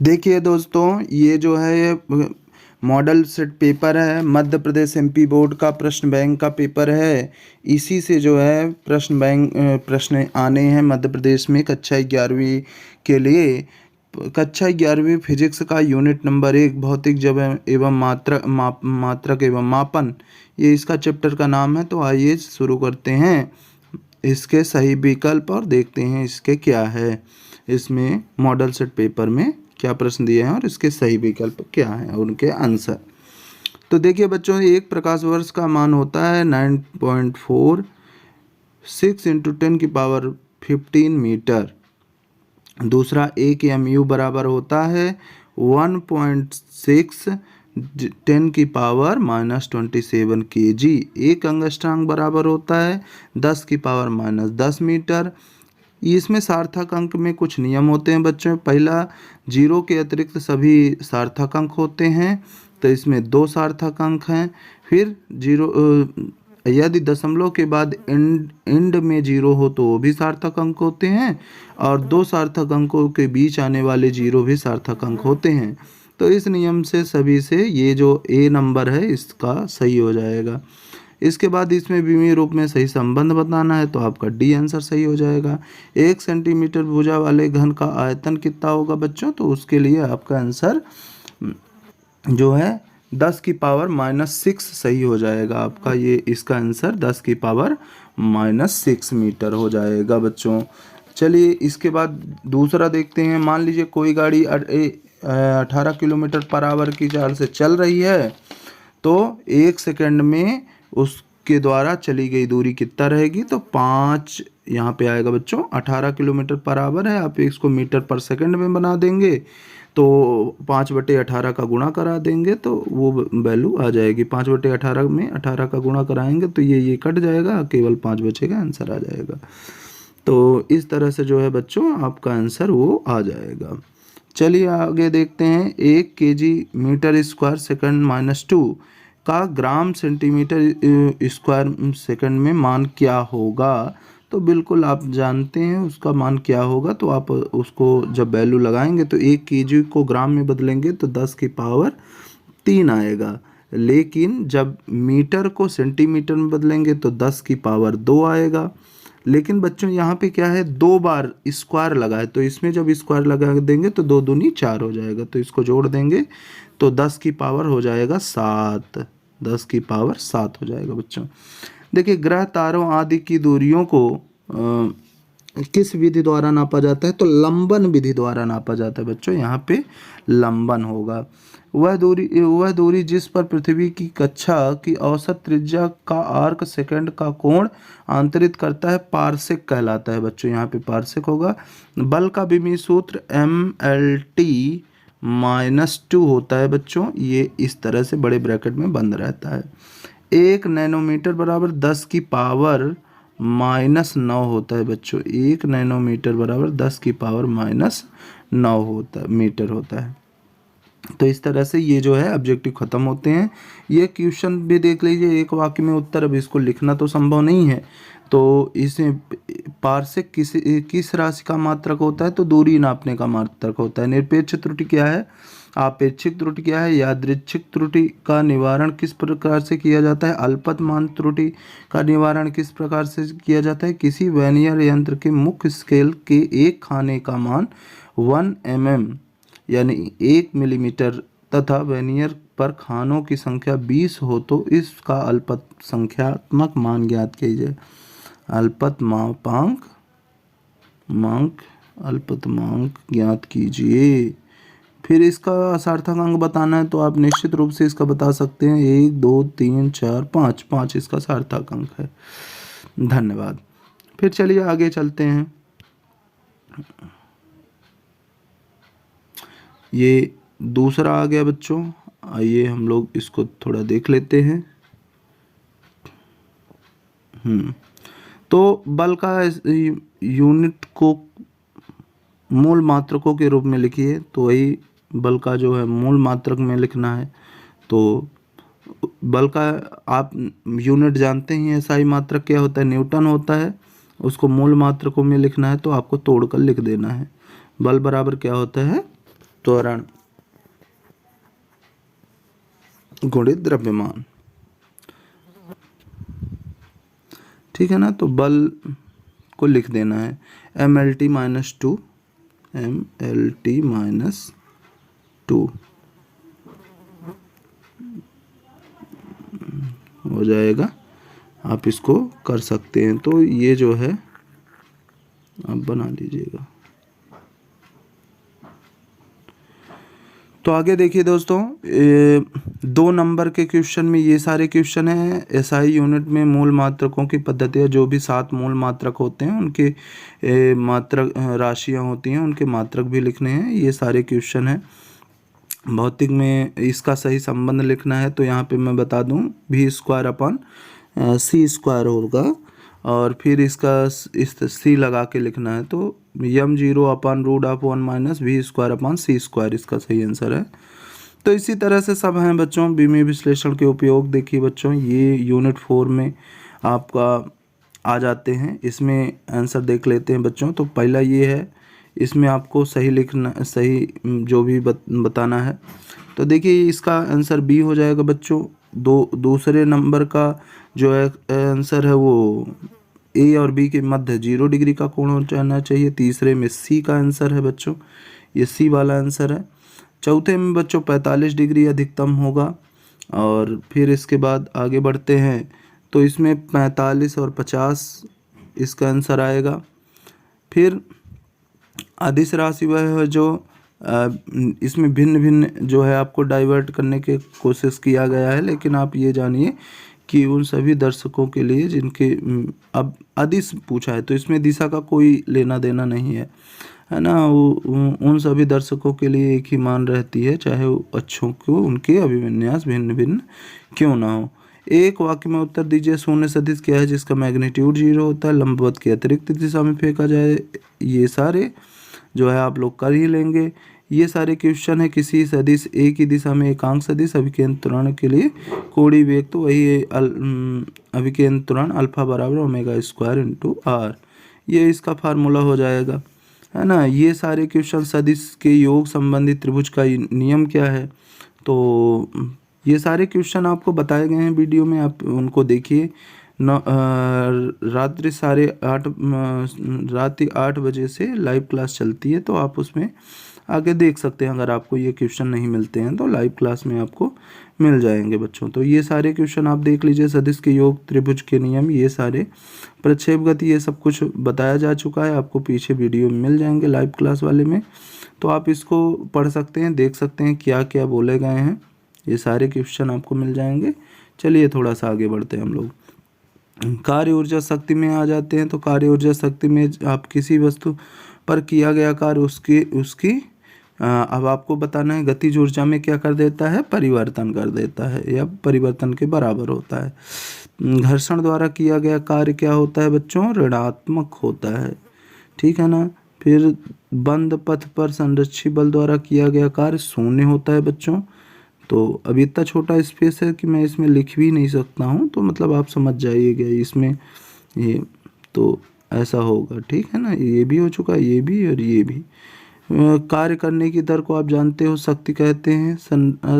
देखिए दोस्तों, ये जो है ये मॉडल सेट पेपर है, मध्य प्रदेश एमपी बोर्ड का प्रश्न बैंक का पेपर है। इसी से जो है प्रश्न आने हैं मध्य प्रदेश में कक्षा 11वीं के लिए। कक्षा 11वीं फिजिक्स का यूनिट नंबर 1 भौतिक जब एवं मात्रक एवं मापन, ये इसका चैप्टर का नाम है। तो आइए शुरू करते हैं इसके सही विकल्प और देखते हैं इसके क्या है, इसमें मॉडल सेट पेपर में क्या प्रश्न दिए हैं और इसके सही विकल्प क्या हैं उनके आंसर। तो देखिए बच्चों, एक प्रकाश वर्ष का मान होता है 9.46 इंटू 10⁻15 मीटर। दूसरा, एक mu बराबर होता है 1.6 10⁻⁻27 kg। एक अंगस्ट्रांग बराबर होता है 10⁻−10 मीटर। इसमें सार्थक अंक में कुछ नियम होते हैं बच्चों। पहला, 0 के अतिरिक्त सभी सार्थक अंक होते हैं, तो इसमें 2 सार्थक अंक हैं। फिर 0 यदि दशमलव के बाद एंड में 0 हो तो वो भी सार्थक अंक होते हैं, और 2 सार्थक अंकों के बीच आने वाले 0 भी सार्थक अंक होते हैं। तो इस नियम से सभी से ये जो ए नंबर है इसका सही हो जाएगा। इसके बाद इसमें विमीय रूप में सही संबंध बताना है, तो आपका डी आंसर सही हो जाएगा। 1 सेंटीमीटर भुजा वाले घन का आयतन कितना होगा बच्चों, तो उसके लिए आपका आंसर जो है 10⁻⁻6 सही हो जाएगा आपका। ये इसका आंसर 10⁻⁻6 मीटर हो जाएगा बच्चों। चलिए इसके बाद दूसरा देखते हैं। मान लीजिए कोई गाड़ी 18 किलोमीटर पर आवर की चाल से चल रही है, तो 1 सेकंड में उसके द्वारा चली गई दूरी कितना रहेगी, तो 5 यहाँ पे आएगा बच्चों। 18 किलोमीटर पर आवर है, आप इसको मीटर पर सेकंड में बना देंगे, तो 5/18 का गुणा करा देंगे तो वो वैल्यू आ जाएगी। 5/18 में 18 का गुणा कराएंगे तो ये कट जाएगा, केवल 5 बचेगा, आंसर आ जाएगा। तो इस तरह से जो है बच्चों आपका आंसर वो आ जाएगा। चलिए आगे देखते हैं। 1 kg मीटर स्क्वायर सेकंड -2 का ग्राम सेंटीमीटर स्क्वायर सेकंड में मान क्या होगा। तो बिल्कुल आप जानते हैं उसका मान क्या होगा, तो आप उसको जब वैल्यू लगाएंगे तो 1 kg को ग्राम में बदलेंगे तो 10⁻3 आएगा, लेकिन जब मीटर को सेंटीमीटर में बदलेंगे तो 10⁻2 आएगा। लेकिन बच्चों यहाँ पे क्या है, 2 बार स्क्वायर लगा है, तो इसमें जब स्क्वायर लगा देंगे तो 2 दूनी 4 हो जाएगा, तो इसको जोड़ देंगे तो 10 की पावर हो जाएगा 7, 10 की पावर 7 हो जाएगा बच्चों। देखिए, ग्रह तारों आदि की दूरियों को किस विधि द्वारा नापा जाता है, तो लंबन विधि द्वारा नापा जाता है बच्चों। यहाँ पे लंबन होगा। वह दूरी जिस पर पृथ्वी की कक्षा की औसत त्रिज्या का आर्क सेकंड का कोण आंतरित करता है, पार्सेक कहलाता है बच्चों। यहाँ पे पार्सेक होगा। बल का विमीय सूत्र MLT-2 होता है बच्चों। ये इस तरह से बड़े ब्रैकेट में बंद रहता है। 1 नैनोमीटर बराबर 10⁻⁻9 होता है बच्चों। 1 नैनोमीटर बराबर 10⁻⁻9 होता है मीटर होता है। तो इस तरह से ये जो है ऑब्जेक्टिव खत्म होते हैं। ये क्वेश्चन भी देख लीजिए, एक वाक्य में उत्तर। अब इसको लिखना तो संभव नहीं है, तो इसमें पार्सेक किस राशि का मात्रक होता है, तो दूरी नापने का मात्रक होता है। निरपेक्ष त्रुटि क्या है, आपेक्षिक त्रुटि क्या है, यादृच्छिक त्रुटि का निवारण किस प्रकार से किया जाता है, अल्पतमांक त्रुटि का निवारण किस प्रकार से किया जाता है, किसी वर्नियर यंत्र के मुख्य स्केल के एक खाने का मान 1 mm यानी 1 मिलीमीटर तथा वर्नियर पर खानों की संख्या 20 हो तो इसका अल्पसंख्यात्मक मान ज्ञात कीजिए। अल्पतमांक ज्ञात कीजिए। फिर इसका सार्थक अंक बताना है, तो आप निश्चित रूप से इसका बता सकते हैं। 1 2 3 4 5, 5 इसका सार्थक अंक है। धन्यवाद। फिर चलिए आगे चलते हैं। ये दूसरा आ गया बच्चों। आइए हम लोग इसको थोड़ा देख लेते हैं। तो बल का यूनिट को मूल मात्रकों के रूप में लिखिए। तो वही बल का जो है मूल मात्रक में लिखना है। तो बल का आप यूनिट जानते हैं, SI मात्रक क्या होता है, न्यूटन होता है। उसको मूल मात्रकों में लिखना है तो आपको तोड़कर लिख देना है। बल बराबर क्या होता है, त्वरण गुणित द्रव्यमान, ठीक है ना। तो बल को लिख देना है mLT माइनस 2, mLT माइनस 2 हो जाएगा। आप इसको कर सकते हैं। तो ये जो है आप बना लीजिएगा। तो आगे देखिए दोस्तों, 2 नंबर के क्वेश्चन में ये सारे क्वेश्चन हैं। एसआई यूनिट में मूल मात्रकों की पद्धतियाँ, जो भी 7 मूल मात्रक होते हैं उनके मात्रक राशियाँ होती हैं, उनके मात्रक भी लिखने हैं। ये सारे क्वेश्चन हैं। भौतिक में इसका सही संबंध लिखना है, तो यहाँ पे मैं बता दूँ v² / होगा, और फिर इसका इस सी लगा के लिखना है। तो m0/√1 - v² इसका सही आंसर है। तो इसी तरह से सब हैं बच्चों। बीमी विश्लेषण के उपयोग देखिए बच्चों, ये यूनिट 4 में आपका आ जाते हैं। इसमें आंसर देख लेते हैं बच्चों। तो पहला ये है, इसमें आपको सही लिखना, सही जो भी बताना है। तो देखिए इसका आंसर बी हो जाएगा बच्चों। दूसरे नंबर का जो है आंसर है वो ए और बी के मध्य 0 डिग्री का कोण हो जाना चाहिए। तीसरे में सी का आंसर है बच्चों, ये सी वाला आंसर है। चौथे में बच्चों 45 डिग्री अधिकतम होगा। और फिर इसके बाद आगे बढ़ते हैं, तो इसमें 45 और 50 इसका आंसर आएगा। फिर अदिश राशि वह है जो इसमें भिन्न भिन्न जो है आपको डाइवर्ट करने की कोशिश किया गया है, लेकिन आप ये जानिए कि उन सभी दर्शकों के लिए जिनके अब अदिश पूछा है, तो इसमें दिशा का कोई लेना देना नहीं है ना। उन सभी दर्शकों के लिए एक ही मान रहती है, चाहे वो अच्छों को उनके अभिविन्यास भिन्न भिन्न क्यों ना हो। एक वाक्य में उत्तर दीजिए, शून्य सदिश क्या है जिसका मैग्नीट्यूड 0 होता है, लंबवत की अतिरिक्त दिशा में फेंका जाए। ये सारे जो है आप लोग कर ही लेंगे। ये सारे क्वेश्चन है, किसी सदिश एक ही दिशा में एकांक सदिश अभिकेंद्र त्वरण के लिए कोणीय वेग, तो वही अभिकेंद्र त्वरण अल्फा बराबर ω² × r, ये इसका फार्मूला हो जाएगा, है ना। ये सारे क्वेश्चन सदिश के योग संबंधी त्रिभुज का नियम क्या है, तो ये सारे क्वेश्चन आपको बताए गए हैं वीडियो में, आप उनको देखिए। रात्रि 8 बजे से लाइव क्लास चलती है, तो आप उसमें आगे देख सकते हैं। अगर आपको ये क्वेश्चन नहीं मिलते हैं तो लाइव क्लास में आपको मिल जाएंगे बच्चों। तो ये सारे क्वेश्चन आप देख लीजिए, सदिश के योग, त्रिभुज के नियम, ये सारे प्रक्षेप गति, ये सब कुछ बताया जा चुका है। आपको पीछे वीडियो मिल जाएंगे लाइव क्लास वाले में, तो आप इसको पढ़ सकते हैं, देख सकते हैं क्या क्या बोले गए हैं। ये सारे क्वेश्चन आपको मिल जाएंगे। चलिए थोड़ा सा आगे बढ़ते हैं हम लोग। कार्य ऊर्जा शक्ति में आ जाते हैं। तो कार्य ऊर्जा शक्ति में आप किसी वस्तु पर किया गया कार्य उसकी अब आपको बताना है गतिज ऊर्जा में क्या कर देता है, परिवर्तन कर देता है या परिवर्तन के बराबर होता है। घर्षण द्वारा किया गया कार्य क्या होता है बच्चों, ऋणात्मक होता है, ठीक है ना। फिर बंद पथ पर संरक्षी बल द्वारा किया गया कार्य शून्य होता है बच्चों। तो अभी इतना छोटा स्पेस है कि मैं इसमें लिख भी नहीं सकता हूँ, तो मतलब आप समझ जाइएगा इसमें ये, तो ऐसा होगा, ठीक है ना। ये भी हो चुका है, ये भी और ये भी। कार्य करने की दर को आप जानते हो शक्ति कहते हैं।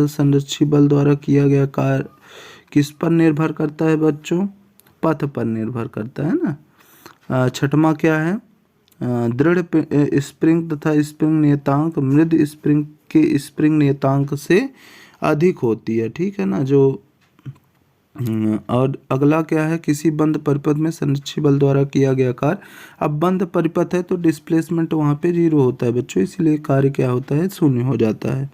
संरक्षी बल द्वारा किया गया कार्य किस पर निर्भर करता है बच्चों, पथ पर निर्भर करता है ना। छठवां क्या है, दृढ़ स्प्रिंग तथा स्प्रिंग नियतांक मृद स्प्रिंग के स्प्रिंग नियतांक से अधिक होती है, ठीक है ना। जो और अगला क्या है, किसी बंद परिपथ में संरक्षी बल द्वारा किया गया कार्य। अब बंद परिपथ है तो डिस्प्लेसमेंट वहाँ पे 0 होता है बच्चों, इसलिए कार्य क्या होता है, शून्य हो जाता है।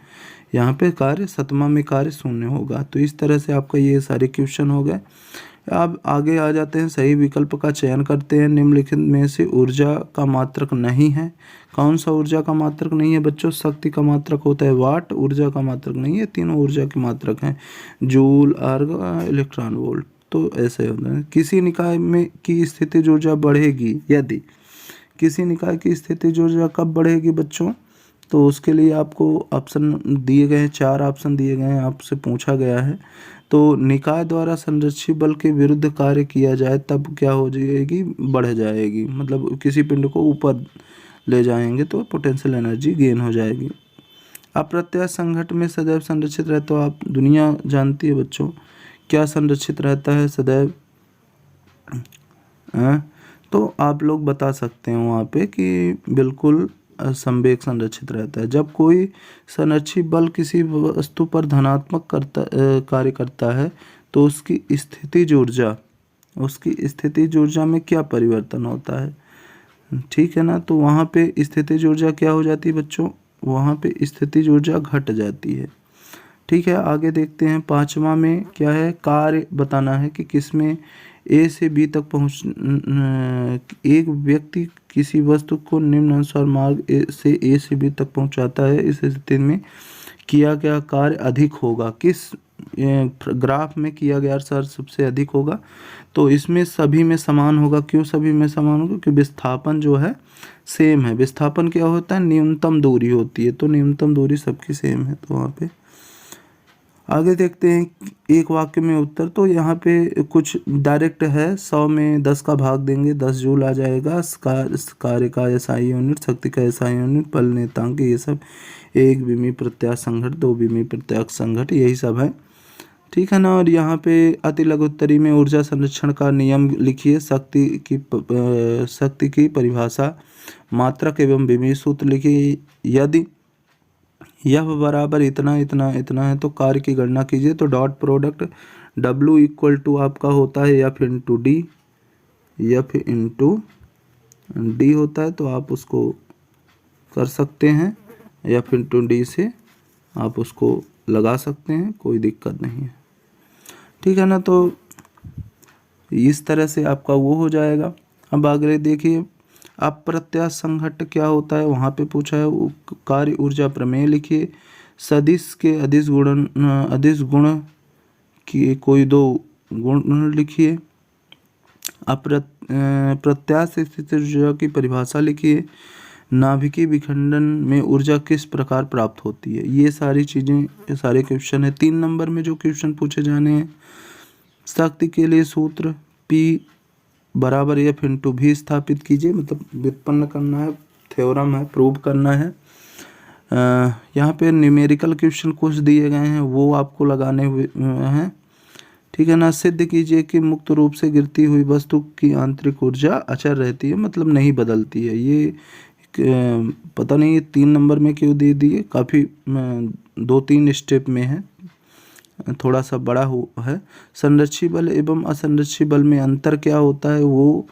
यहाँ पे कार्य सतमा में कार्य शून्य होगा। तो इस तरह से आपका ये सारे क्वेश्चन हो गए। अब आगे आ जाते हैं, सही विकल्प का चयन करते हैं। निम्नलिखित में से ऊर्जा का मात्रक नहीं है। कौन सा ऊर्जा का मात्रक नहीं है बच्चों, शक्ति का मात्रक होता है वाट, ऊर्जा का मात्रक नहीं है। तीनों ऊर्जा के मात्रक हैं, जूल, अर्ग, इलेक्ट्रॉन वोल्ट। तो ऐसे होता है। किसी निकाय में की स्थितिज ऊर्जा बढ़ेगी, यदि किसी निकाय की स्थितिज ऊर्जा कब बढ़ेगी बच्चों, तो उसके लिए आपको ऑप्शन दिए गए हैं, 4 ऑप्शन दिए गए हैं, आपसे पूछा गया है। तो निकाय द्वारा संरक्षी बल के विरुद्ध कार्य किया जाए तब क्या हो जाएगी, बढ़ जाएगी, मतलब किसी पिंड को ऊपर ले जाएंगे तो पोटेंशियल एनर्जी गेन हो जाएगी। अप्रत्यास्थ संघट में सदैव संरक्षित रहता, तो आप दुनिया जानती है बच्चों क्या संरक्षित रहता है सदैव, तो आप लोग बता सकते हैं वहाँ पे कि बिल्कुल संवेग संरक्षित रहता है। जब कोई संरक्षित बल किसी वस्तु पर धनात्मक कार्य करता है तो उसकी स्थितिज ऊर्जा में क्या परिवर्तन होता है, ठीक है ना। तो वहाँ पे स्थितिज ऊर्जा क्या हो जाती है बच्चों, वहाँ पे स्थितिज ऊर्जा घट जाती है, ठीक है। आगे देखते हैं 5वां में क्या है, कार्य बताना है कि किसमें ए से बी तक एक व्यक्ति किसी वस्तु को निम्नानुसार मार्ग से ए से बी तक पहुंचाता है, इस स्थिति में किया गया कार्य अधिक होगा, किस ग्राफ में किया गया सर सबसे अधिक होगा, तो इसमें सभी में समान होगा। क्यों सभी में समान होगा, क्योंकि विस्थापन जो है सेम है। विस्थापन क्या होता है, न्यूनतम दूरी होती है, तो न्यूनतम दूरी सबकी सेम है। तो वहाँ पे आगे देखते हैं एक वाक्य में उत्तर, तो यहाँ पे कुछ डायरेक्ट है, 100 में 10 का भाग देंगे 10 जूल आ जाएगा। कार्य का एसआई यूनिट, शक्ति का एसआई यूनिट, बल नेतांक, ये सब, एक विमीय प्रत्यास्थ संघट, 2 विमीय प्रत्यास्थ संघट, यही सब है, ठीक है ना। और यहाँ पे अति लघुत्तरी में ऊर्जा संरक्षण का नियम लिखिए, शक्ति की परिभाषा, मात्रक एवं विमीय सूत्र लिखिए। यदि यह बराबर इतना इतना इतना है तो कार्य की गणना कीजिए। तो dot product W equal to आपका होता है F into d, F into d होता है, तो आप उसको कर सकते हैं, F इंटू डी से आप उसको लगा सकते हैं, कोई दिक्कत नहीं है, ठीक है ना। तो इस तरह से आपका वो हो जाएगा। अब आगे देखिए अप्रत्यास्थ संघट्ट क्या होता है, वहाँ पे पूछा है, कार्य ऊर्जा प्रमेय लिखिए। सदिश के अदिश गुण की कोई 2 गुण लिखिए। प्रत्यास्थ स्थिति ऊर्जा की परिभाषा लिखिए। नाभिकीय विखंडन में ऊर्जा किस प्रकार प्राप्त होती है, ये सारी चीज़ें, ये सारे क्वेश्चन है 3 नंबर में जो क्वेश्चन पूछे जाने हैं। शक्ति के लिए सूत्र P बराबर F इंटू भी स्थापित कीजिए, मतलब व्युत्पन्न करना है, थ्योरम है, प्रूव करना है। यहाँ पे न्यूमेरिकल क्वेश्चन कुछ दिए गए हैं, वो आपको लगाने हुए हैं, ठीक है ना। सिद्ध कीजिए कि मुक्त रूप से गिरती हुई वस्तु की आंतरिक ऊर्जा अचर रहती है, मतलब नहीं बदलती है। ये पता नहीं 3 नंबर में क्यों दे दिए, काफ़ी 2-3 स्टेप में है, थोड़ा सा बड़ा हुआ है। संरक्षी बल एवं असंरक्षी बल में अंतर क्या होता है, वो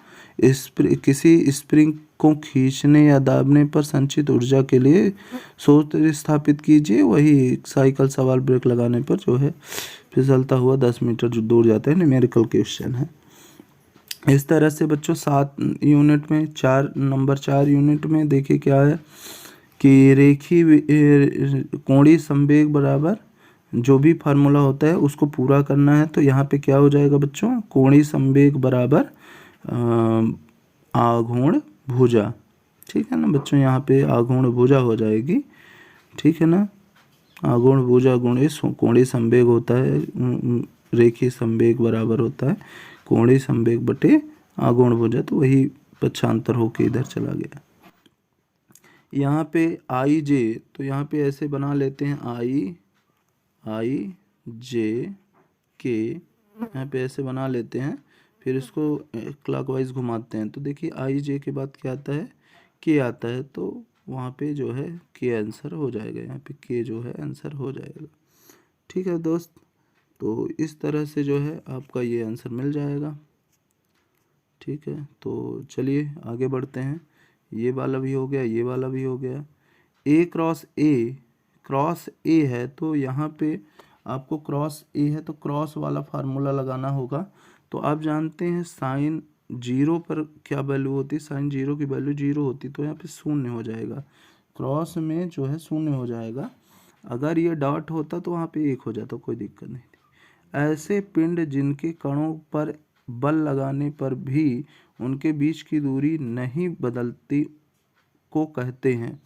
किसी स्प्रिंग को खींचने या दाबने पर संचित ऊर्जा के लिए सूत्र स्थापित कीजिए। वही साइकिल सवाल ब्रेक लगाने पर जो है फिसलता हुआ 10 मीटर जो दूर जाता है, न्यूमेरिकल क्वेश्चन है। इस तरह से बच्चों 7 यूनिट में 4 यूनिट में देखिए क्या है कि रेखीय कोणीय संवेग बराबर जो भी फार्मूला होता है उसको पूरा करना है। तो यहाँ पे क्या हो जाएगा बच्चों, कोणीय संवेग बराबर आघूर्ण भुजा, ठीक है ना बच्चों, यहाँ पे आघूर्ण भुजा हो जाएगी, ठीक है ना। आघूर्ण भुजा गुणे कोणीय संवेग होता है, रेखीय संवेग बराबर होता है कोणीय संवेग बटे आघूर्ण भुजा, तो वही पक्षांतर होके इधर चला गया। यहाँ पे आई जे, तो यहाँ पे ऐसे बना लेते हैं, आई जे के, यहाँ पे ऐसे बना लेते हैं, फिर इसको क्लॉकवाइज घुमाते हैं। तो देखिए आई जे के बाद क्या आता है, के आता है, तो वहाँ पे जो है के आंसर हो जाएगा, यहाँ पे के जो है आंसर हो जाएगा, ठीक है दोस्त। तो इस तरह से जो है आपका ये आंसर मिल जाएगा, ठीक है। तो चलिए आगे बढ़ते हैं, ये वाला भी हो गया, ये वाला भी हो गया। क्रॉस ए है, तो यहाँ पे आपको क्रॉस ए है तो क्रॉस वाला फार्मूला लगाना होगा। तो आप जानते हैं साइन 0 पर क्या वैल्यू होती है, साइन 0 की वैल्यू 0 होती, तो यहाँ पे 0 हो जाएगा, क्रॉस में जो है 0 हो जाएगा। अगर ये डॉट होता तो वहाँ पे 1 हो जाता, कोई दिक्कत नहीं थी। ऐसे पिंड जिनके कणों पर बल लगाने पर भी उनके बीच की दूरी नहीं बदलती को कहते हैं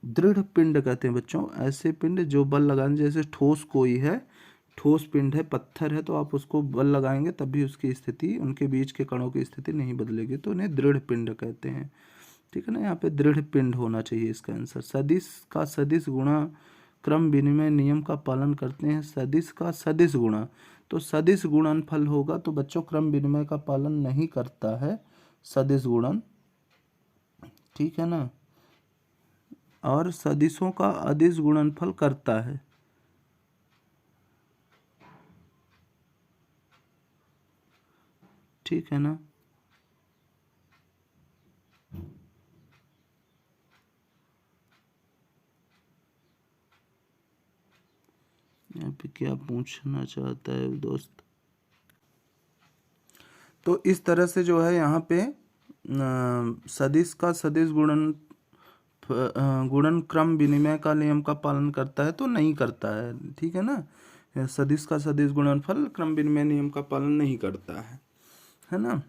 दृढ़ पिंड कहते हैं बच्चों। ऐसे पिंड जो बल लगाने, जैसे ठोस कोई है, ठोस पिंड है, पत्थर है, तो आप उसको बल लगाएंगे तब भी उसकी स्थिति, उनके बीच के कणों की स्थिति नहीं बदलेगी, तो उन्हें दृढ़ पिंड कहते हैं। ठीक है ना। यहाँ पे दृढ़ पिंड होना चाहिए इसका आंसर। सदिश का सदिश गुणा क्रम विनिमय नियम का पालन करते हैं। सदिश का सदिश गुणा, तो सदिश गुणनफल होगा, तो बच्चों क्रम विनिमय का पालन नहीं करता है सदिश गुणन, ठीक है ना। और सदिशों का अदिश गुणनफल करता है। ठीक है ना। यहाँ पे क्या पूछना चाहता है दोस्त। तो इस तरह से जो है यहाँ पे सदिश का सदिश गुणन क्रम विनिमय का नियम का पालन करता है तो नहीं करता है, ठीक है ना। सदिश का सदिश गुणनफल क्रम विनिमय नियम का पालन नहीं करता है ना।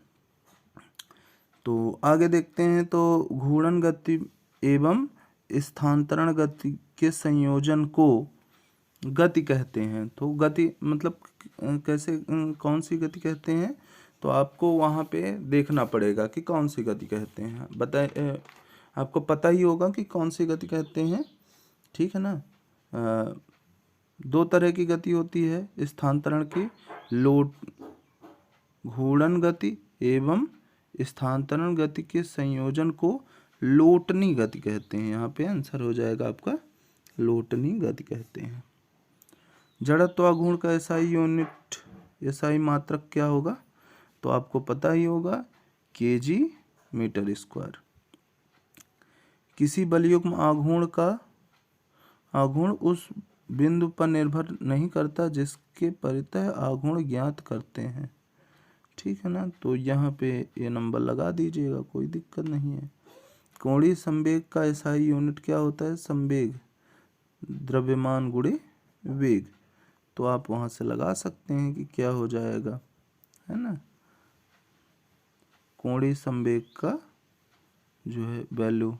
तो आगे देखते हैं। तो घूर्णन गति एवं स्थानांतरण गति के संयोजन को गति कहते हैं। तो गति मतलब कैसे, कौन सी गति कहते हैं, तो आपको वहाँ पे देखना पड़ेगा कि कौन सी गति कहते हैं। बताए, आपको पता ही होगा कि कौन सी गति कहते हैं, ठीक है ना। दो तरह की गति होती है स्थानांतरण की, घूर्णन गति एवं स्थानांतरण गति के संयोजन को लोटनी गति कहते हैं। यहाँ पे आंसर हो जाएगा आपका लोटनी गति कहते हैं। जड़त्वाघूर्ण का एसआई यूनिट, एसआई मात्रक क्या होगा, तो आपको पता ही होगा केजी मीटर स्क्वायर। किसी बलयुग्म आघूर्ण का आघूर्ण उस बिंदु पर निर्भर नहीं करता जिसके परितः आघूर्ण ज्ञात करते हैं, ठीक है ना। तो यहाँ पे ये नंबर लगा दीजिएगा, कोई दिक्कत नहीं है। कोणीय संवेग का एसआई यूनिट क्या होता है, संवेग, द्रव्यमान गुणे वेग। तो आप वहाँ से लगा सकते हैं कि क्या हो जाएगा, है ना। कोणीय संवेग का जो है वैल्यू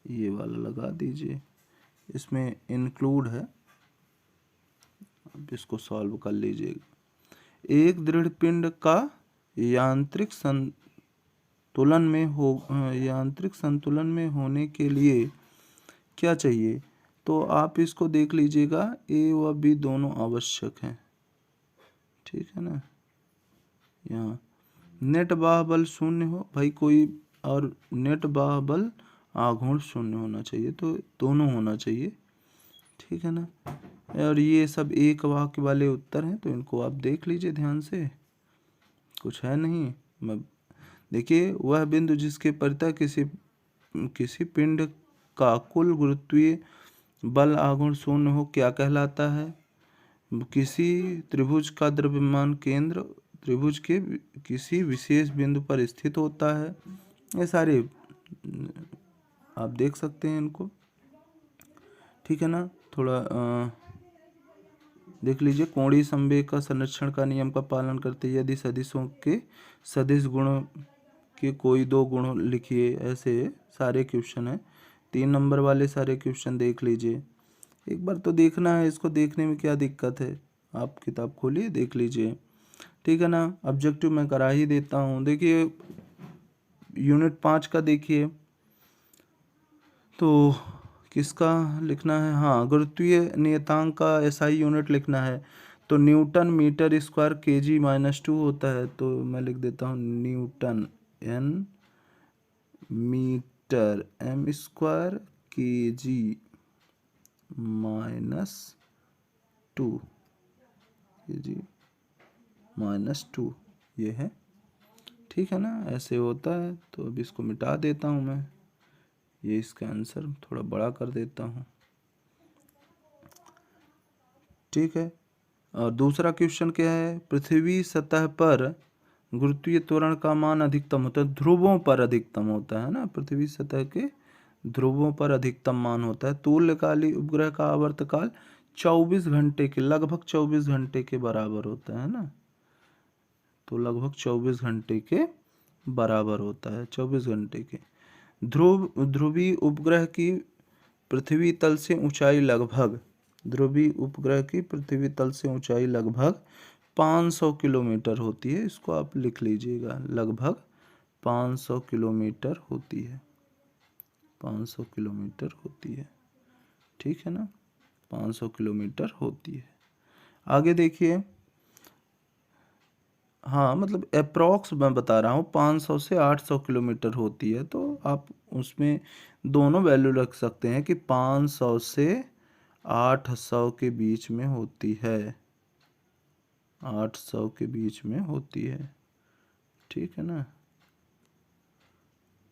ये वाला लगा दीजिए, इसमें इंक्लूड है, अब इसको सॉल्व कर लीजिएगा। एक दृढ़ पिंड का यांत्रिक संतुलन में होने के लिए क्या चाहिए, तो आप इसको देख लीजिएगा, ए व बी दोनों आवश्यक हैं, ठीक है ना। यहाँ नेट बाहुबल शून्य हो भाई कोई, और नेट बाहुबल आघूर्ण शून्य होना चाहिए, तो दोनों होना चाहिए, ठीक है ना। और ये सब एक वाक्य वाले उत्तर हैं, तो इनको आप देख लीजिए ध्यान से, कुछ है नहीं। मैं देखिए, वह बिंदु जिसके परितः किसी पिंड का कुल गुरुत्वीय बल आघूर्ण शून्य हो क्या कहलाता है। किसी त्रिभुज का द्रव्यमान केंद्र त्रिभुज के किसी विशेष बिंदु पर स्थित होता है। ये सारे आप देख सकते हैं इनको, ठीक है ना। थोड़ा देख लीजिए। कोणीय संवेग का संरक्षण का नियम का पालन करते यदि सदिशों के सदिश गुणों के कोई दो गुण लिखिए, ऐसे सारे क्वेश्चन हैं। 3 नंबर वाले सारे क्वेश्चन देख लीजिए, एक बार तो देखना है, इसको देखने में क्या दिक्कत है, आप किताब खोलिए देख लीजिए, ठीक है ना। ऑब्जेक्टिव मैं करा ही देता हूँ। देखिए यूनिट 5 का देखिए, तो किसका लिखना है, हाँ गुरुत्वीय नियतांक का एसआई यूनिट लिखना है, तो न्यूटन मीटर स्क्वायर केजी -2 होता है। तो मैं लिख देता हूँ newton N metre M square kg -2 kg -2 ये है, ठीक है ना। ऐसे होता है, तो अब इसको मिटा देता हूँ मैं, ये इसका आंसर थोड़ा बड़ा कर देता हूँ, ठीक है। और दूसरा क्वेश्चन क्या है, पृथ्वी सतह पर गुरुत्वीय त्वरण का मान अधिकतम होता है, ध्रुवों पर अधिकतम होता है ना, पृथ्वी सतह के ध्रुवों पर अधिकतम मान होता है। तुल्यकालिक उपग्रह का आवर्तकाल 24 घंटे के, लगभग 24 घंटे के बराबर होता है ना, तो लगभग 24 घंटे के बराबर होता है, 24 घंटे के। ध्रुवीय उपग्रह की पृथ्वी तल से ऊंचाई लगभग, ध्रुवीय उपग्रह की पृथ्वी तल से ऊंचाई लगभग 500 किलोमीटर होती है। इसको आप लिख लीजिएगा, लगभग 500 किलोमीटर होती है, 500 किलोमीटर होती है। ठीक है ना, 500 किलोमीटर होती है। आगे देखिए, हाँ मतलब अप्रॉक्स मैं बता रहा हूँ, 500 से 800 किलोमीटर होती है। तो आप उसमें दोनों वैल्यू रख सकते हैं कि 500 से 800 के बीच में होती है, 800 के बीच में होती है। ठीक है ना,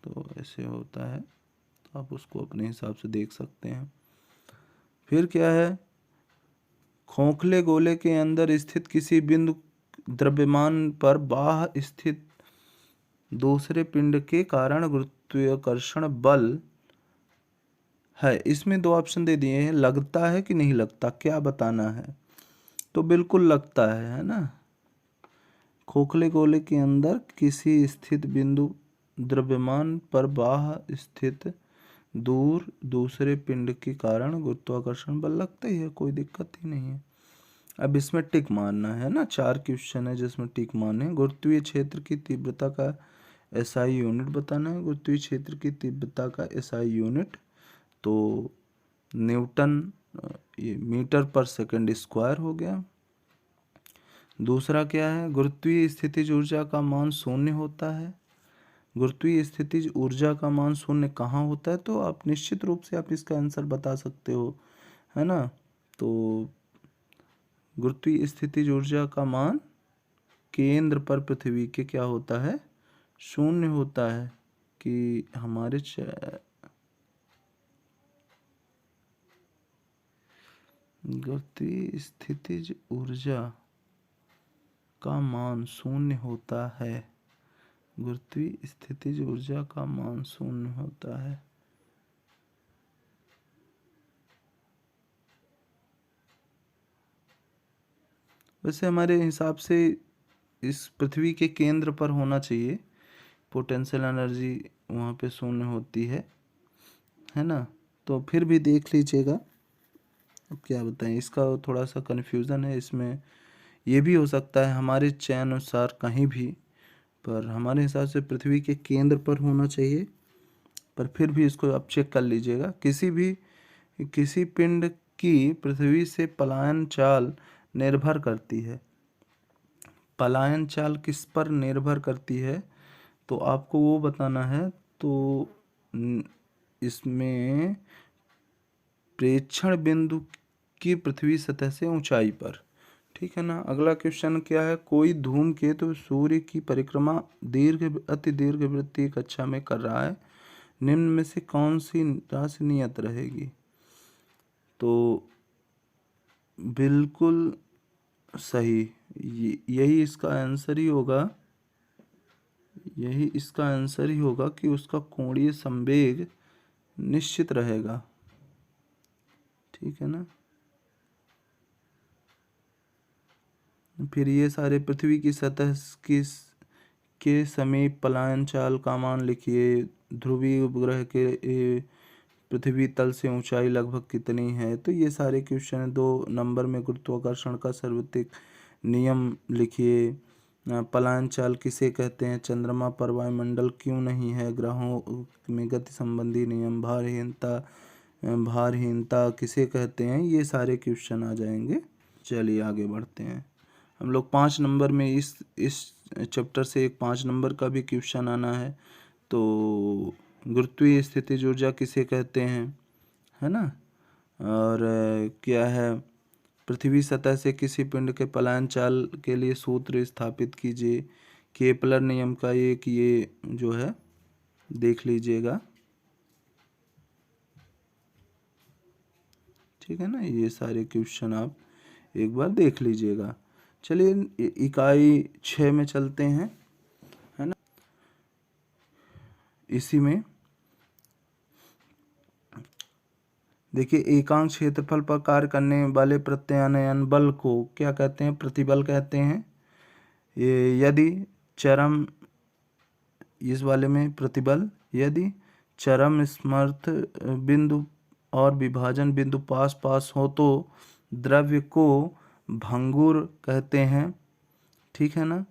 तो ऐसे होता है, तो आप उसको अपने हिसाब से देख सकते हैं। फिर क्या है, खोखले गोले के अंदर स्थित किसी बिंदु द्रव्यमान पर बाह्य स्थित दूसरे पिंड के कारण गुरुत्वाकर्षण बल है। इसमें दो ऑप्शन दे दिए हैं, लगता है कि नहीं लगता, क्या बताना है। तो बिल्कुल लगता है ना। खोखले गोले के अंदर किसी स्थित बिंदु द्रव्यमान पर बाह्य स्थित दूसरे पिंड के कारण गुरुत्वाकर्षण बल लगता ही है, कोई दिक्कत ही नहीं है। अब इसमें टिक मारना है ना, 4 क्वेश्चन है जिसमें टिक मारने हैं। गुरुत्वीय क्षेत्र की तीव्रता का एसआई यूनिट बताना है। गुरुत्वीय क्षेत्र की तीव्रता का एसआई यूनिट तो न्यूटन, ये मीटर पर सेकंड स्क्वायर हो गया। दूसरा क्या है, गुरुत्वीय स्थितिज ऊर्जा का मान शून्य होता है। गुरुत्वीय स्थितिज ऊर्जा का मान शून्य कहाँ होता है, तो आप निश्चित रूप से आप इसका आंसर बता सकते हो, है ना। तो गुरुत्वीय स्थितिज ऊर्जा का मान केंद्र पर पृथ्वी के क्या होता है, शून्य होता है। कि हमारे गुरुत्वीय स्थितिज ऊर्जा का मान शून्य होता है। गुरुत्वीय स्थितिज ऊर्जा का मान शून्य होता है। वैसे हमारे हिसाब से इस पृथ्वी के केंद्र पर होना चाहिए, पोटेंशियल एनर्जी वहाँ पे शून्य होती है ना। तो फिर भी देख लीजिएगा, अब क्या बताएं, इसका थोड़ा सा कन्फ्यूज़न है इसमें। ये भी हो सकता है हमारे चयन अनुसार कहीं भी, पर हमारे हिसाब से पृथ्वी के केंद्र पर होना चाहिए। पर फिर भी इसको आप चेक कर लीजिएगा। किसी पिंड की पृथ्वी से पलायन चाल निर्भर करती है। पलायन चाल किस पर निर्भर करती है, तो आपको वो बताना है। तो इसमें प्रेक्षण बिंदु की पृथ्वी सतह से ऊंचाई पर। ठीक है ना। अगला क्वेश्चन क्या है, कोई धूमकेतु सूर्य की परिक्रमा अति दीर्घ वृत्तीय कक्षा में कर रहा है, निम्न में से कौन सी राशि नियत रहेगी। तो बिल्कुल सही, यही इसका आंसर ही होगा, यही इसका आंसर ही होगा कि उसका कोणीय संवेग निश्चित रहेगा। ठीक है ना। फिर ये सारे पृथ्वी की सतह के समीप पलायन चाल का मान लिखिए। ध्रुवीय उपग्रह के पृथ्वी तल से ऊंचाई लगभग कितनी है, तो ये सारे क्वेश्चन 2 नंबर में। गुरुत्वाकर्षण का सर्वोत्तम नियम लिखिए। पलायन चाल किसे कहते हैं, चंद्रमा पर वायुमंडल क्यों नहीं है, ग्रहों में गति संबंधी नियम, भारहीनता किसे कहते हैं, ये सारे क्वेश्चन आ जाएंगे। चलिए आगे बढ़ते हैं। हम लोग 5 नंबर में इस चैप्टर से एक 5 नंबर का भी क्वेश्चन आना है। तो गुरुत्वीय स्थितिज ऊर्जा किसे कहते हैं, है ना। और क्या है, पृथ्वी सतह से किसी पिंड के पलायन चाल के लिए सूत्र स्थापित कीजिए। केपलर नियम का एक ये जो है देख लीजिएगा। ठीक है ना, ये सारे क्वेश्चन आप एक बार देख लीजिएगा। चलिए इकाई 6 में चलते हैं, है ना। इसी में देखिए, एकांक क्षेत्रफल पर कार्य करने वाले प्रत्यानयन बल को क्या कहते हैं, प्रतिबल कहते हैं। ये यदि चरम, इस वाले में प्रतिबल, यदि चरम समर्थ बिंदु और विभाजन बिंदु पास पास हो तो द्रव्य को भंगुर कहते हैं। ठीक है ना।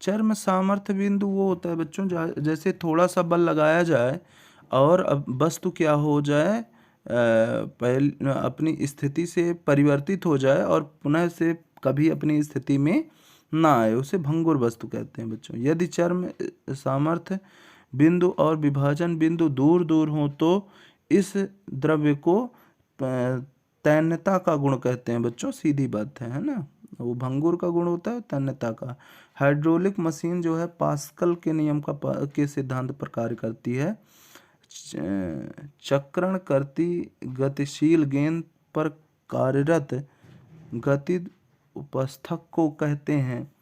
चर्म सामर्थ्य बिंदु वो होता है बच्चों जैसे थोड़ा सा बल लगाया जाए और अब वस्तु क्या हो जाए, पहले अपनी स्थिति से परिवर्तित हो जाए और पुनः से कभी अपनी स्थिति में ना आए, उसे भंगुर वस्तु कहते हैं बच्चों। यदि चर्म सामर्थ्य बिंदु और विभाजन बिंदु दूर दूर हो तो इस द्रव्य को तन्यता का गुण कहते हैं बच्चों, सीधी बात है ना। वो भंगुर का गुण होता है तन्यता का। हाइड्रोलिक मशीन जो है पास्कल के नियम के सिद्धांत पर कार्य करती है। चक्रण करती गतिशील गेंद पर कार्यरत गति उपस्थक को कहते हैं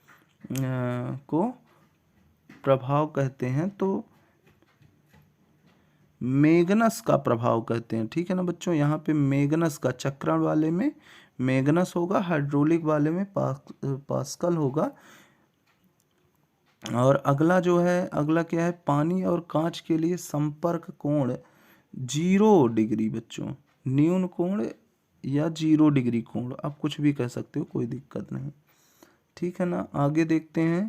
को प्रभाव कहते हैं, तो मैग्नस का प्रभाव कहते हैं। ठीक है ना बच्चों, यहाँ पे मैग्नस का, चक्रण वाले में मैग्नस होगा, हाइड्रोलिक वाले में पास्कल होगा। और अगला जो है, अगला क्या है, पानी और कांच के लिए संपर्क कोण 0 डिग्री बच्चों, न्यून कोण या 0 डिग्री कोण, आप कुछ भी कह सकते हो, कोई दिक्कत नहीं। ठीक है ना। आगे देखते हैं,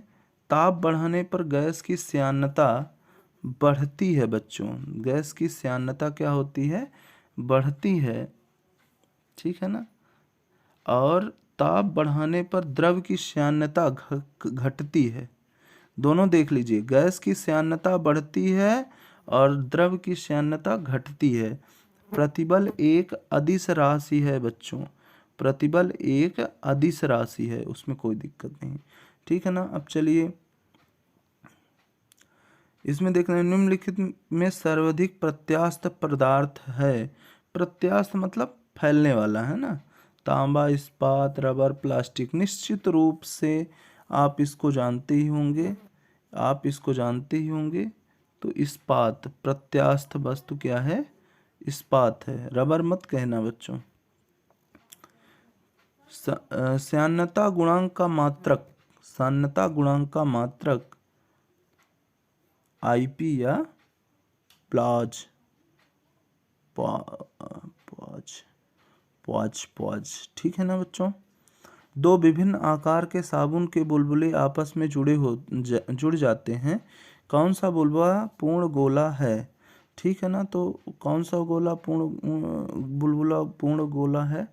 ताप बढ़ाने पर गैस की श्यानता बढ़ती है बच्चों। गैस की श्यानता क्या होती है, बढ़ती है। ठीक है ना। और ताप बढ़ाने पर द्रव की श्यानता घटती है। दोनों देख लीजिए, गैस की श्यानता बढ़ती है और द्रव की श्यानता घटती है। प्रतिबल एक अदिश राशि है बच्चों, प्रतिबल एक अदिश राशि है, उसमें कोई दिक्कत नहीं। ठीक है ना। अब चलिए इसमें देख रहे हैं, निम्नलिखित में सर्वाधिक प्रत्यास्थ पदार्थ है। प्रत्यास्थ मतलब फैलने वाला, है ना। तांबा, इस्पात, रबर, प्लास्टिक। निश्चित रूप से आप इसको जानते ही होंगे, आप इसको जानते ही होंगे। तो इस्पात, प्रत्यास्थ वस्तु क्या है, इस्पात है। रबर मत कहना बच्चों। श्यानता गुणांक का मात्रक, श्यानता गुणांक का मात्रक आईपी या प्लाज, पॉज। ठीक है ना बच्चों। दो विभिन्न आकार के साबुन के बुलबुले आपस में जुड़ जाते हैं। कौन सा बुलबुला पूर्ण गोला है। ठीक है ना। तो कौन सा गोला बुलबुला पूर्ण गोला है,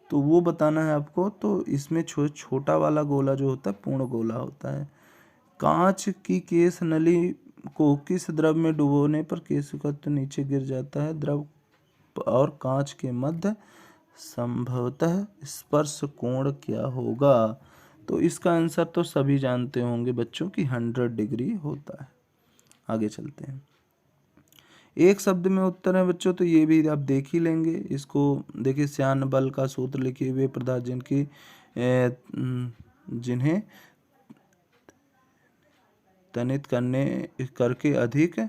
तो वो बताना है आपको। तो इसमें छोटा वाला गोला जो होता है पूर्ण गोला होता है। कांच की केस नली को किस द्रव में डुबोने पर केशकत्व नीचे गिर जाता है। द्रव और कांच के मध्य संभवतः स्पर्श कोण क्या होगा। तो इसका आंसर तो सभी जानते होंगे बच्चों की 100 डिग्री होता है। आगे चलते हैं। एक शब्द में उत्तर है बच्चों, तो ये भी आप देख ही लेंगे। इसको देखिए, श्यान बल का सूत्र लिखे हुए पदार्थ जिन्हें तनित करके अधिक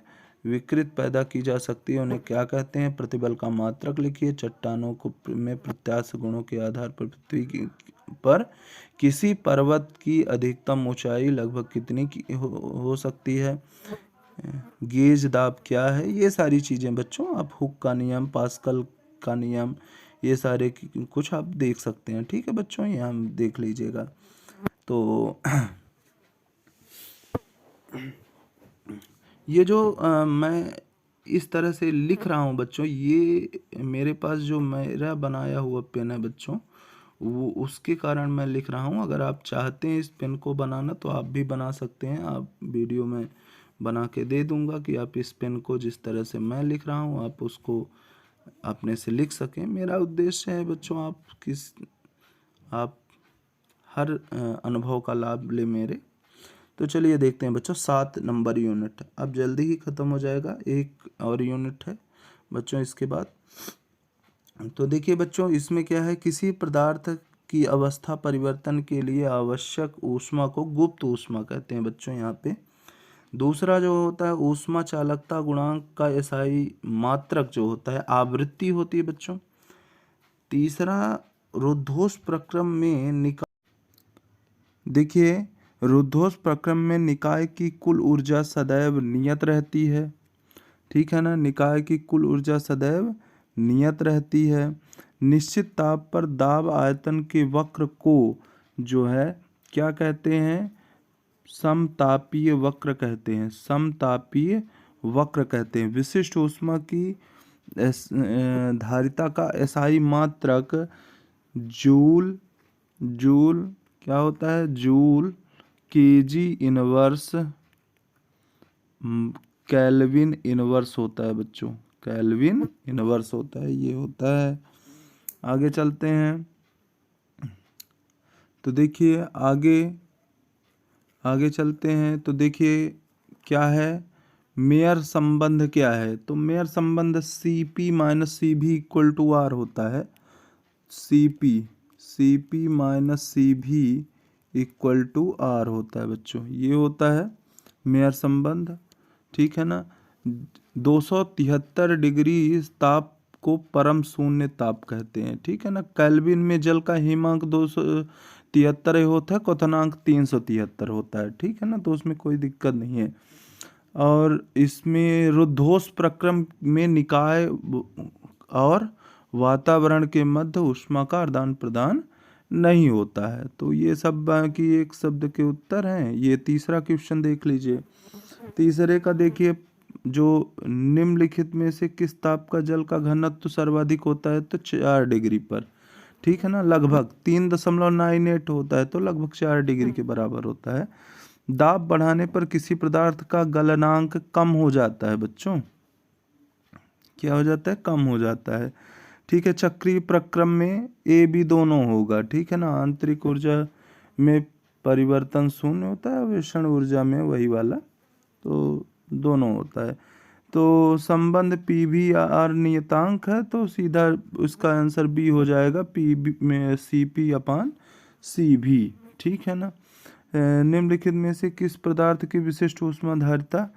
विकृत पैदा की जा सकती है, उन्हें क्या कहते हैं। प्रतिबल का मात्रक लिखिए। चट्टानों को में प्रत्यास्थ गुणों के आधार पर पृथ्वी पर किसी पर्वत की अधिकतम ऊंचाई लगभग कितनी की हो सकती है। गेज दाब क्या है। ये सारी चीज़ें बच्चों आप हुक का नियम, पास्कल का नियम, ये सारे कुछ आप देख सकते हैं। ठीक है बच्चों, ये हम देख लीजिएगा। तो ये जो मैं इस तरह से लिख रहा हूँ बच्चों, ये मेरे पास जो मेरा बनाया हुआ पेन है बच्चों, वो उसके कारण मैं लिख रहा हूँ। अगर आप चाहते हैं इस पेन को बनाना तो आप भी बना सकते हैं। आप वीडियो में बना के दे दूँगा कि आप इस पेन को जिस तरह से मैं लिख रहा हूँ आप उसको अपने से लिख सकें। मेरा उद्देश्य है बच्चों आप हर अनुभव का लाभ ले मेरे। तो चलिए देखते हैं बच्चों 7 नंबर यूनिट, अब जल्दी ही ख़त्म हो जाएगा। एक और यूनिट है बच्चों इसके बाद। तो देखिए बच्चों, इसमें क्या है, किसी पदार्थ की अवस्था परिवर्तन के लिए आवश्यक ऊष्मा को गुप्त ऊष्मा कहते हैं बच्चों यहाँ पे। दूसरा जो होता है ऊष्मा चालकता गुणांक का एसआई मात्रक जो होता है आवृत्ति होती है बच्चों। तीसरा रुद्धोष प्रक्रम में देखिए, रुद्धोष प्रक्रम में निकाय की कुल ऊर्जा सदैव नियत रहती है। ठीक है ना, निकाय की कुल ऊर्जा सदैव नियत रहती है। निश्चित ताप पर दाब आयतन के वक्र को जो है क्या कहते हैं, समतापीय वक्र कहते हैं, समतापीय वक्र कहते हैं। विशिष्ट ऊष्मा की धारिता का एसआई मात्रक जूल, जूल क्या होता है, joule KG inverse kelvin inverse होता है बच्चों, केल्विन इनवर्स होता है, ये होता है। आगे चलते हैं तो देखिए आगे चलते हैं तो देखिए क्या है, मेयर संबंध क्या है, तो मेयर संबंध Cp minus Cv equal to R होता है। Cp minus Cv equal to R होता है बच्चों, ये होता है मेयर संबंध, ठीक है ना। 273 डिग्री ताप को परम शून्य ताप कहते हैं, ठीक है ना। केल्विन में जल का हिमांक 273 होता है, क्वथनांक 373 होता है, ठीक है ना, तो उसमें कोई दिक्कत नहीं है। और इसमें रुद्धोष प्रक्रम में निकाय और वातावरण के मध्य ऊष्मा का आदान प्रदान नहीं होता है। तो ये सब बाकी एक शब्द के उत्तर हैं। ये तीसरा क्वेश्चन देख लीजिए। तीसरे का देखिए, जो निम्नलिखित में से किस ताप का जल का घनत्व सर्वाधिक होता है, तो 4 डिग्री पर, ठीक है ना, लगभग 3.98 होता है, तो लगभग 4 डिग्री के बराबर होता है। दाब बढ़ाने पर किसी पदार्थ का गलनांक कम हो जाता है बच्चों, क्या हो जाता है, कम हो जाता है, ठीक है। चक्रीय प्रक्रम में ए बी दोनों होगा, ठीक है ना। आंतरिक ऊर्जा में परिवर्तन शून्य होता है, विषण ऊर्जा में वही वाला, तो दोनों होता है। तो संबंध पी वी आर नियतांक है, तो सीधा उसका आंसर बी हो जाएगा, पी बी में सी पी अपान सी भी, ठीक है ना। निम्नलिखित में से किस पदार्थ की विशिष्ट ऊष्मा धारिता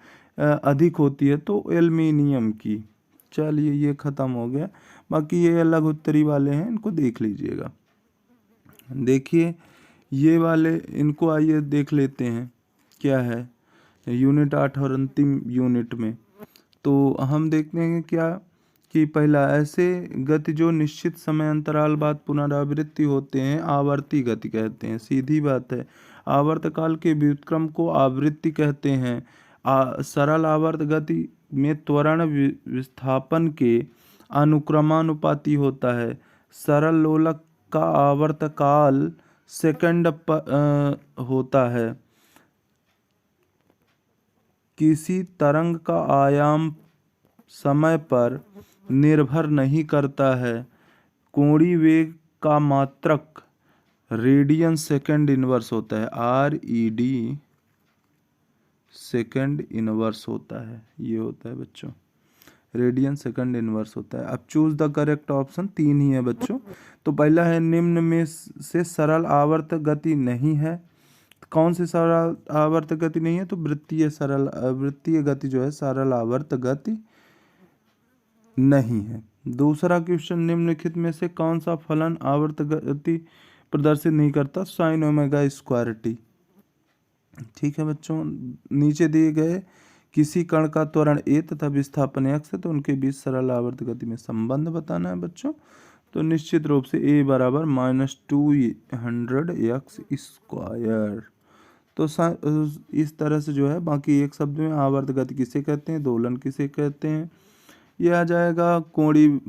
अधिक होती है, तो एल्युमिनियम की। चलिए ये खत्म हो गया, बाकी ये अलग उत्तरी वाले हैं, इनको देख लीजिएगा। देखिए ये वाले, इनको आइए देख लेते हैं क्या है, यूनिट 8 और अंतिम यूनिट में। तो हम देखते हैं क्या कि पहला, ऐसे गति जो निश्चित समय अंतराल बाद पुनरावृत्ति होते हैं आवर्ती गति कहते हैं, सीधी बात है। आवर्तकाल के व्युत्क्रम को आवृत्ति कहते हैं। सरल आवर्त गति में त्वरण विस्थापन के अनुक्रमानुपाती होता है। सरल लोलक का आवर्तकाल सेकंड होता है। किसी तरंग का आयाम समय पर निर्भर नहीं करता है। कोणीय वेग का मात्रक रेडियन सेकंड इनवर्स होता है, RED सेकंड इनवर्स होता है, ये होता है बच्चों, रेडियन सेकंड इनवर्स होता है। अब चूज द करेक्ट ऑप्शन, 3 ही है बच्चों। तो पहला है निम्न में से सरल आवर्त गति नहीं है। कौन सी सरल आवर्त गति नहीं है, तो वृत्तीय गति जो है सरल आवर्त गति नहीं है। दूसरा क्वेश्चन, निम्नलिखित में से कौन सा फलन आवर्त गति प्रदर्शित नहीं करता, साइन ओमेगा स्क्वायर टी, ठीक है बच्चों। नीचे दिए गए किसी कण का त्वरण ए तथा विस्थापन x है, तो उनके बीच सरल आवर्त गति में संबंध बताना है बच्चों। तो निश्चित रूप से a बराबर -200x स्क्वायर। तो इस तरह से जो है, बाकी एक शब्द में आवर्त गति किसे कहते हैं, दोलन किसे कहते हैं, ये आ जाएगा। कोणीय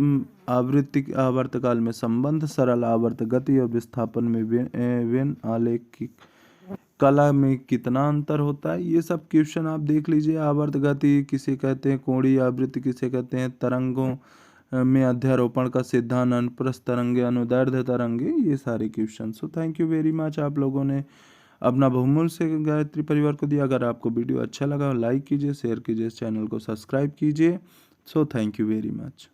आवृत्ति आवर्तकाल में संबंध, सरल आवर्त गति और विस्थापन में वेन आलेख की कला में कितना अंतर होता है, ये सब क्वेश्चन आप देख लीजिए। आवर्त गति किसे कहते हैं, कोणीय आवृत्ति किसे कहते हैं, तरंगों में अध्यारोपण का सिद्धांत, अनुप्रस्थ तरंगे, अनुदैर्ध्य तरंगे, ये सारे question. So thank you very much, आप लोगों ने अपना बहुमूल्य से गायत्री परिवार को दिया। अगर आपको वीडियो अच्छा लगा लाइक कीजिए, शेयर कीजिए, इस चैनल को सब्सक्राइब कीजिए। So thank you very much.